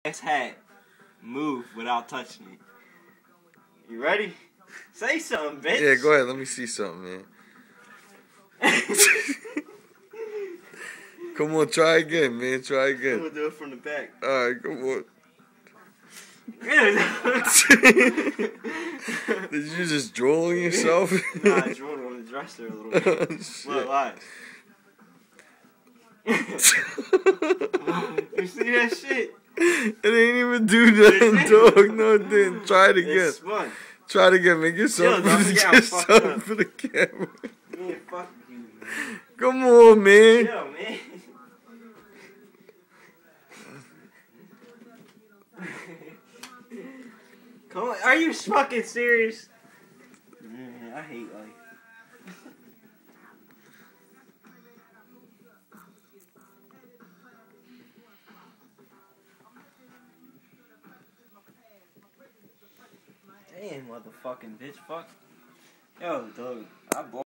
ass hat move without touching it. You ready? Say something, bitch. Yeah, go ahead. Let me see something, man. Come on, try again, man. Try I'm again. gonna do it from the back. Alright, come on. Did you just drool on yourself? Nah, I drooled on the dresser a little bit. Look, watch. You see that shit? It ain't even do nothing, dog. No, it didn't. Try it again. It's fun. Try it again, man. Get something, for the camera. Man, fuck you, man. Come on, man. Chill, man. Come on, are you fucking serious? Man, I hate life. Damn, motherfucking bitch, fuck. Yo, dog, I